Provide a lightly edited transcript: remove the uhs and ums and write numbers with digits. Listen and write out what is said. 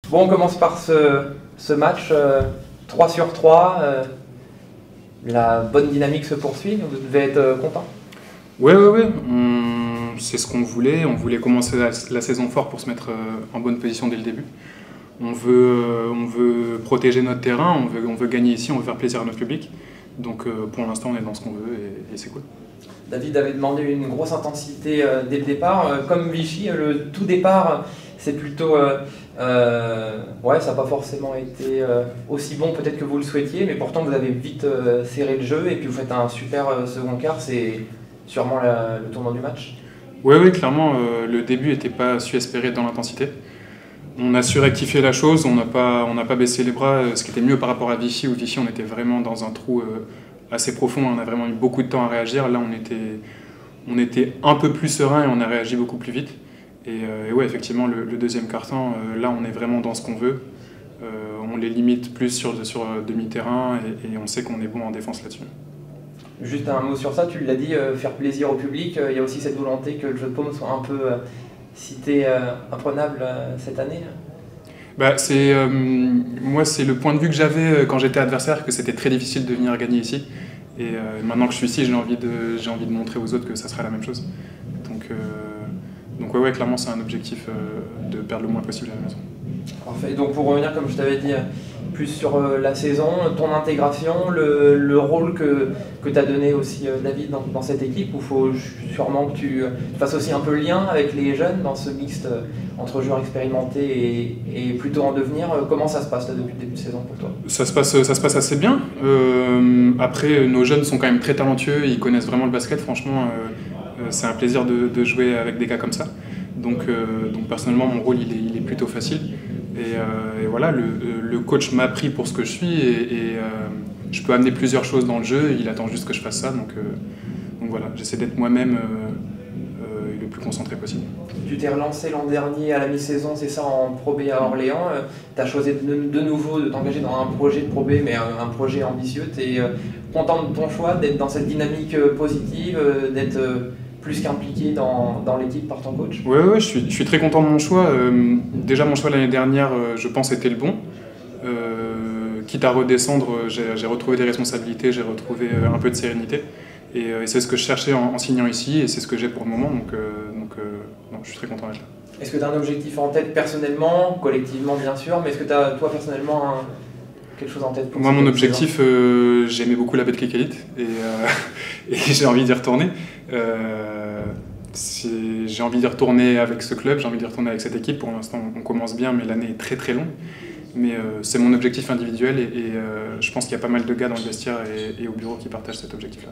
Bon, on commence par ce match 3 sur 3. La bonne dynamique se poursuit, vous devez être content. Ouais. C'est ce qu'on voulait. On voulait commencer la saison fort pour se mettre en bonne position dès le début. On veut protéger notre terrain, on veut gagner ici, on veut faire plaisir à notre public. Donc pour l'instant, on est dans ce qu'on veut et c'est cool. David avait demandé une grosse intensité dès le départ. Comme Vichy, le tout départ, c'est plutôt... ouais, ça n'a pas forcément été aussi bon peut-être que vous le souhaitiez, mais pourtant vous avez vite serré le jeu et puis vous faites un super second quart. C'est sûrement le tournant du match. Oui, clairement, le début n'était pas su espérer dans l'intensité. On a su rectifier la chose, on n'a pas baissé les bras, ce qui était mieux par rapport à Vichy, où Vichy on était vraiment dans un trou assez profond, on a vraiment eu beaucoup de temps à réagir. Là on était un peu plus serein et on a réagi beaucoup plus vite. Et ouais, effectivement, le deuxième quart-temps, là on est vraiment dans ce qu'on veut. On les limite plus sur demi-terrain et on sait qu'on est bon en défense là-dessus. Juste un mot sur ça, tu l'as dit, faire plaisir au public. Il y a aussi cette volonté que le jeu de paume soit un peu cité imprenable cette année. Bah, moi, c'est le point de vue que j'avais quand j'étais adversaire, que c'était très difficile de venir gagner ici. Et maintenant que je suis ici, j'ai envie de montrer aux autres que ça sera la même chose. Donc ouais, clairement, c'est un objectif de perdre le moins possible à la maison. Parfait. Donc pour revenir, comme je t'avais dit, plus sur la saison, ton intégration, le rôle que tu as donné aussi David dans cette équipe, où il faut sûrement que tu fasses aussi un peu le lien avec les jeunes dans ce mixte entre joueurs expérimentés et plutôt en devenir. Comment ça se passe là, depuis le début de saison pour toi? Ça se passe assez bien. Après, nos jeunes sont quand même très talentueux, ils connaissent vraiment le basket, franchement. C'est un plaisir de jouer avec des gars comme ça. Donc personnellement, mon rôle il est plutôt facile. Et voilà, le coach m'a pris pour ce que je suis et je peux amener plusieurs choses dans le jeu. Il attend juste que je fasse ça. Donc voilà, j'essaie d'être moi-même le plus concentré possible. Tu t'es relancé l'an dernier à la mi-saison, c'est ça, en Pro B à Orléans. Tu as choisi de nouveau de t'engager dans un projet de Pro B, mais un projet ambitieux. Tu es content de ton choix, d'être dans cette dynamique positive, d'être plus qu'impliqué dans l'équipe par ton coach? Ouais, je suis très content de mon choix. Déjà, mon choix l'année dernière, je pense, était le bon. Quitte à redescendre, j'ai retrouvé des responsabilités, j'ai retrouvé un peu de sérénité. Et c'est ce que je cherchais en signant ici, et c'est ce que j'ai pour le moment. Donc je suis très content d'être là. Est-ce que tu as un objectif en tête personnellement, collectivement bien sûr, mais est-ce que tu as toi personnellement quelque chose en tête pour moi, mon objectif, j'aimais beaucoup la Betclic Elite et j'ai envie d'y retourner. J'ai envie d'y retourner avec ce club, j'ai envie d'y retourner avec cette équipe. Pour l'instant, on commence bien, mais l'année est très très longue. Mais c'est mon objectif individuel et je pense qu'il y a pas mal de gars dans le vestiaire et au bureau qui partagent cet objectif-là.